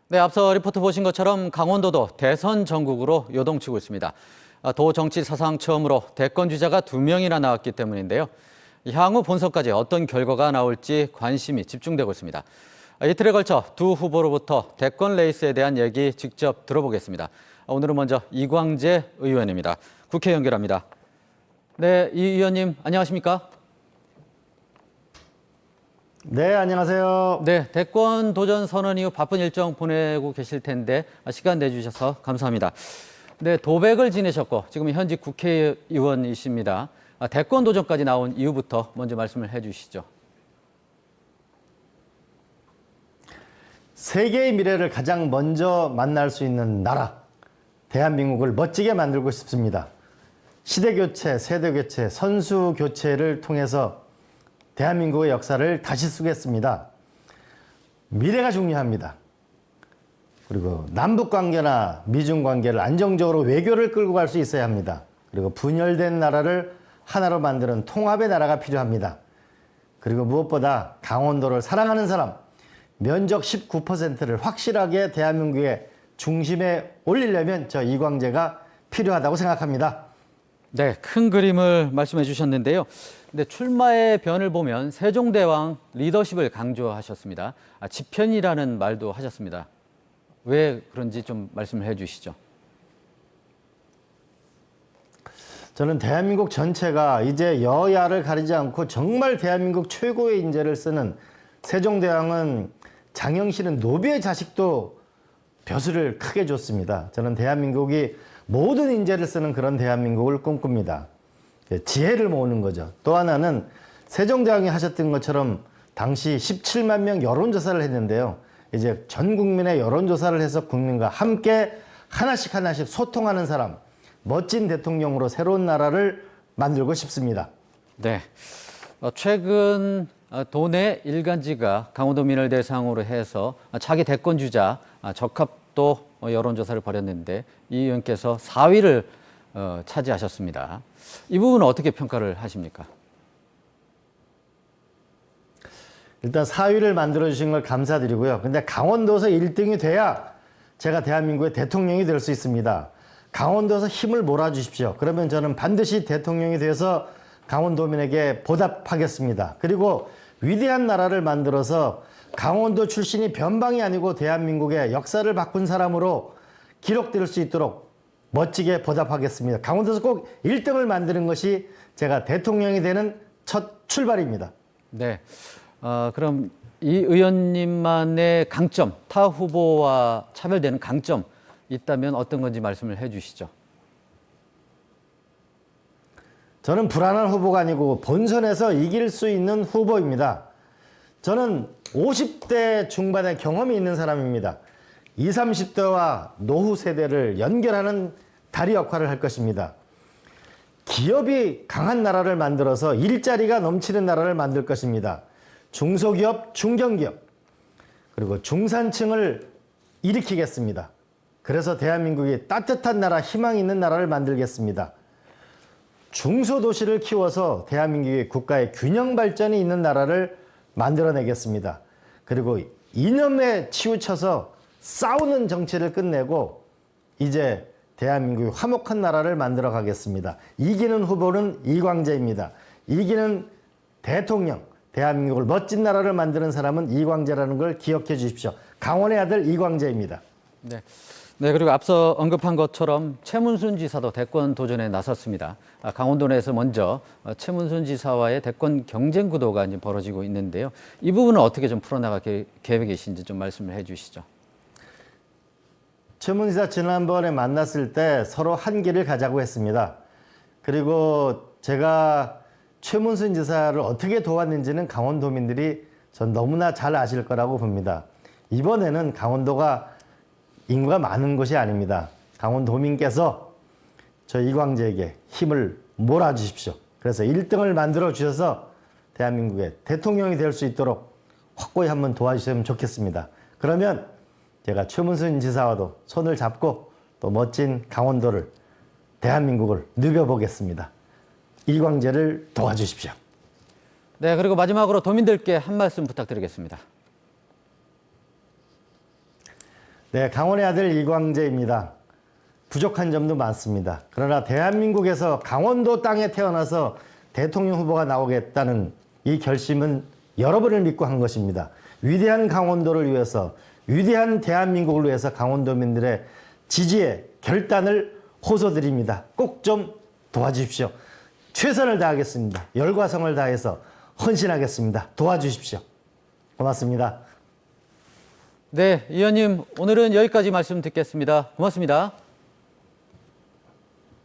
네, 앞서 리포트 보신 것처럼 강원도도 대선 전국으로 요동치고 있습니다. 도 정치 사상 처음으로 대권 주자가 2명이나 나왔기 때문인데요. 향후 본선까지 어떤 결과가 나올지 관심이 집중되고 있습니다. 이틀에 걸쳐 두 후보로부터 대권 레이스에 대한 얘기 직접 들어보겠습니다. 오늘은 먼저 이광재 의원입니다. 국회 연결합니다. 네, 이 의원님 안녕하십니까? 네, 안녕하세요. 네, 대권 도전 선언 이후 바쁜 일정 보내고 계실 텐데 시간 내주셔서 감사합니다. 네, 도백을 지내셨고 지금 현직 국회의원이십니다. 대권 도전까지 나온 이유부터 먼저 말씀을 해주시죠. 세계의 미래를 가장 먼저 만날 수 있는 나라, 대한민국을 멋지게 만들고 싶습니다. 시대 교체, 세대 교체, 선수 교체를 통해서 대한민국의 역사를 다시 쓰겠습니다. 미래가 중요합니다. 그리고 남북 관계나 미중 관계를 안정적으로 외교를 끌고 갈 수 있어야 합니다. 그리고 분열된 나라를 하나로 만드는 통합의 나라가 필요합니다. 그리고 무엇보다 강원도를 사랑하는 사람, 면적 19%를 확실하게 대한민국의 중심에 올리려면 저 이광재가 필요하다고 생각합니다. 네, 큰 그림을 말씀해 주셨는데요. 근데 출마의 변을 보면 세종대왕 리더십을 강조하셨습니다. 집현이라는 말도 하셨습니다. 왜 그런지 좀 말씀을 해 주시죠. 저는 대한민국 전체가 이제 여야를 가리지 않고 정말 대한민국 최고의 인재를 쓰는 세종대왕은 장영실은 노비의 자식도 벼슬을 크게 줬습니다. 저는 대한민국이 모든 인재를 쓰는 그런 대한민국을 꿈꿉니다. 지혜를 모으는 거죠. 또 하나는 세종대왕이 하셨던 것처럼 당시 17만 명 여론조사를 했는데요. 이제 전 국민의 여론조사를 해서 국민과 함께 하나씩 소통하는 사람, 멋진 대통령으로 새로운 나라를 만들고 싶습니다. 네, 최근 도내 일간지가 강원도민을 대상으로 해서 차기 대권 주자 적합도 여론조사를 벌였는데 이 의원께서 4위를 차지하셨습니다. 이 부분은 어떻게 평가를 하십니까? 일단 4위를 만들어주신 걸 감사드리고요. 근데 강원도에서 1등이 돼야 제가 대한민국의 대통령이 될 수 있습니다. 강원도에서 힘을 몰아주십시오. 그러면 저는 반드시 대통령이 돼서 강원도민에게 보답하겠습니다. 그리고 위대한 나라를 만들어서 강원도 출신이 변방이 아니고 대한민국의 역사를 바꾼 사람으로 기록될 수 있도록 멋지게 보답하겠습니다. 강원도에서 꼭 1등을 만드는 것이 제가 대통령이 되는 첫 출발입니다. 네, 그럼 이 의원님만의 강점, 타 후보와 차별되는 강점 있다면 어떤 건지 말씀을 해 주시죠. 저는 불안한 후보가 아니고 본선에서 이길 수 있는 후보입니다. 저는 50대 중반의 경험이 있는 사람입니다. 20, 30대와 노후 세대를 연결하는 다리 역할을 할 것입니다. 기업이 강한 나라를 만들어서 일자리가 넘치는 나라를 만들 것입니다. 중소기업, 중견기업, 그리고 중산층을 일으키겠습니다. 그래서 대한민국이 따뜻한 나라, 희망 있는 나라를 만들겠습니다. 중소도시를 키워서 대한민국의 국가의 균형 발전이 있는 나라를 만들어내겠습니다. 그리고 이념에 치우쳐서 싸우는 정치를 끝내고 이제 대한민국이 화목한 나라를 만들어 가겠습니다. 이기는 후보는 이광재입니다. 이기는 대통령, 대한민국을 멋진 나라를 만드는 사람은 이광재라는 걸 기억해 주십시오. 강원의 아들 이광재입니다. 네. 네, 그리고 앞서 언급한 것처럼 최문순 지사도 대권 도전에 나섰습니다. 강원도 내에서 먼저 최문순 지사와의 대권 경쟁 구도가 이제 벌어지고 있는데요. 이 부분은 어떻게 좀 풀어나갈 계획이신지 좀 말씀을 해 주시죠. 최문순 지사 지난번에 만났을 때 서로 한 길을 가자고 했습니다. 그리고 제가 최문순 지사를 어떻게 도왔는지는 강원도민들이 전 너무나 잘 아실 거라고 봅니다. 이번에는 강원도가 인구가 많은 곳이 아닙니다. 강원도민께서 저 이광재에게 힘을 몰아주십시오. 그래서 1등을 만들어 주셔서 대한민국의 대통령이 될 수 있도록 확고히 한번 도와주시면 좋겠습니다. 그러면 제가 최문순 지사와도 손을 잡고 또 멋진 강원도를, 대한민국을 누벼보겠습니다. 이광재를 도와주십시오. 네, 그리고 마지막으로 도민들께 한 말씀 부탁드리겠습니다. 네, 강원의 아들 이광재입니다. 부족한 점도 많습니다. 그러나 대한민국에서 강원도 땅에 태어나서 대통령 후보가 나오겠다는 이 결심은 여러분을 믿고 한 것입니다. 위대한 강원도를 위해서, 위대한 대한민국을 위해서 강원도민들의 지지에 결단을 호소드립니다. 꼭 좀 도와주십시오. 최선을 다하겠습니다. 열과 성을 다해서 헌신하겠습니다. 도와주십시오. 고맙습니다. 네, 의원님 오늘은 여기까지 말씀 듣겠습니다. 고맙습니다.